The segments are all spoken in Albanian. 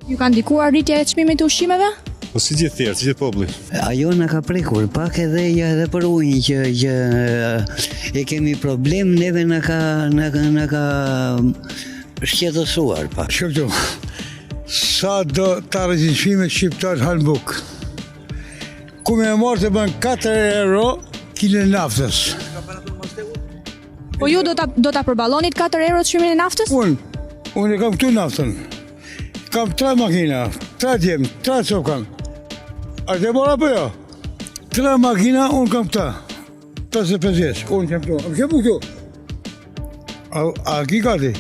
Ju ka ndikuar rritja e çmimit të ushqimeve? Po si gjithë tjerë, si gjithë populli. Ajo na ka prekur pak edhe për ujin që e kemi problem, neve na ka shqetësuar pak. Shqiptu, sa do ta rezishime shqiptar halbuk. Ku me marrë të bën 4 euro kilën naftës. Po ju do ta përballonit 4 euro çmimin e naftës? Unë e kam këtu naftën. Kam 3 makina, 3 djem, 3 copkan. A të mora për jo? 3 makina, unë kam këta. 55 vjeç, unë kam këtu. A më kemë këtu? A ki gati?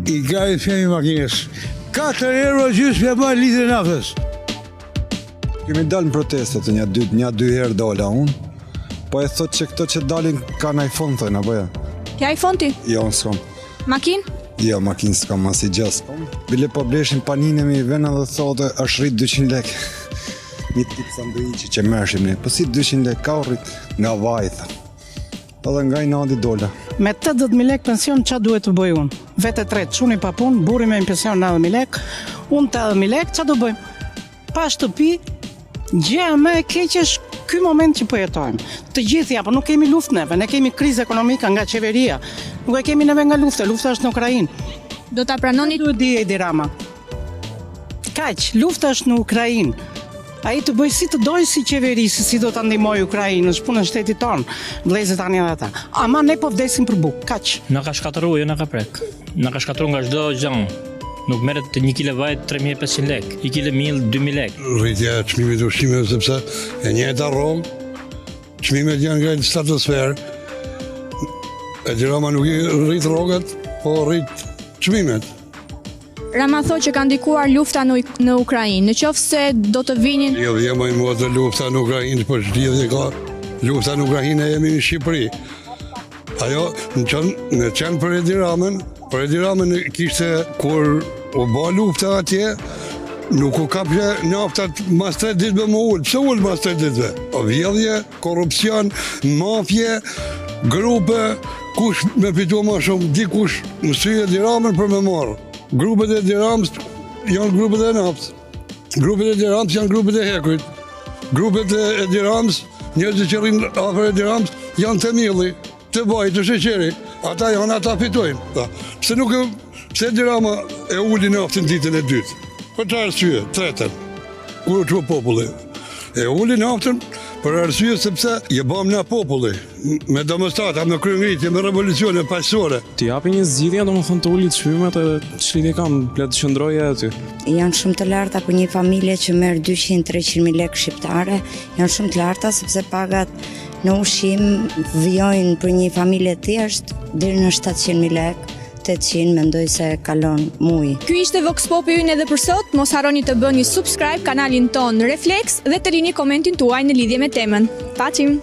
I gati të fjemi makinës. 4 euro gjysë me bërë litrë naftës. Kemi dalë në protestet, një dy herë dola unë. Po e thot që këto që dalin kanë iPhone, thojnë, apo ja? Ke iPhone ti? Jo, në s'kom. Makin? Jo, makinë s'kom, as i gjës. Bile po bleshin paninë mi vena dhe thotë, është rrit 200 lek. Një tip sanduiqi që mërshim ne. Po si 200 lek ka rrit nga vajtha. Edhe nga i nadi dola. Me 80.000 lek pension, qa duhet të bëj unë? Vete tret, shuni pa punë, buri me një pension 90.000 lek, unë 80.000 lek, qa do bëjmë? Pa shtëpi, gjëja më e keq është ky moment që po jetojmë. Të gjithë ja, po nuk kemi luftë neve, ne kemi krizë ekonomike nga qeveria. Nuk e kemi neve nga lufta është në Ukrainë. Do ta pranoni? Duhet di Edi Rama. Kaq, lufta është në Ukrainë. Ai të bëj si të dojë si qeveri, si do ta ndihmoj Ukrainën, është punë e shtetit tonë. Vëllezërit tani edhe ata. Ama ne po vdesim për bukë, kaq. Na ka shkatëruar, jo na ka prek. Na ka shkatëruar nga çdo gjë. Nuk merret të 1 kg vaj 3.500 lek, 1 kg miell 2.000 lek. Rritja e çmimit të ushqimeve sepse e njëjta rromë, çmimet janë nga stratosferë. Edi Rama nuk i rrit rrogat, po rrit çmimet. Rama thotë që ka ndikuar lufta në Ukrainë. Në qoftë se do të vinin... Jo, jemi mua të lufta në Ukrainë, po lidhje ka lufta në Ukrainë jemi në Shqipëri. Ajo në qenë për Edi Ramën, për Edi Ramën kishte kur u bë lufta atje, nuk u kapje naftat mas 3 ditë më ullë. Pse ullë mas 3 ditëve? O vjedhje, korupcion, mafje, grupe, kush me fitu ma shumë, dikush në sy Edi Ramën për me marë. Grupet e Edi Ramës janë grupet e naftë. Grupet e Edi Ramës janë grupet e hekurit. Grupet e Edi Ramës, njerëzit që rrinë afër Edi Ramës, janë të milli, të vaj, të sheqeri. Ata janë, ata fitojnë. Pse Edi Rama e uli naftin ditën e dytë? Për të arsye, tretën, kur që populli. E uli naftin për arsye sepse je bëm na populli, me demonstrata, me kryengritje, me revolucione paqësore. Të japi një zgjidhje, domethënë të ulit çmimet e çlidhje kam le të qëndroje aty. Janë shumë të larta për një familje që merr 200-300.000 lekë shqiptare, janë shumë të larta sepse pagat në ushqim vijojnë për një familje thjesht deri në 700.000 lekë. 800 mendoj se kalon muj. Ky ishte Vox Popi ynë edhe për sot. Mos harroni të bëni subscribe kanalin ton Reflex dhe të lini komentin tuaj në lidhje me temën. Paqim!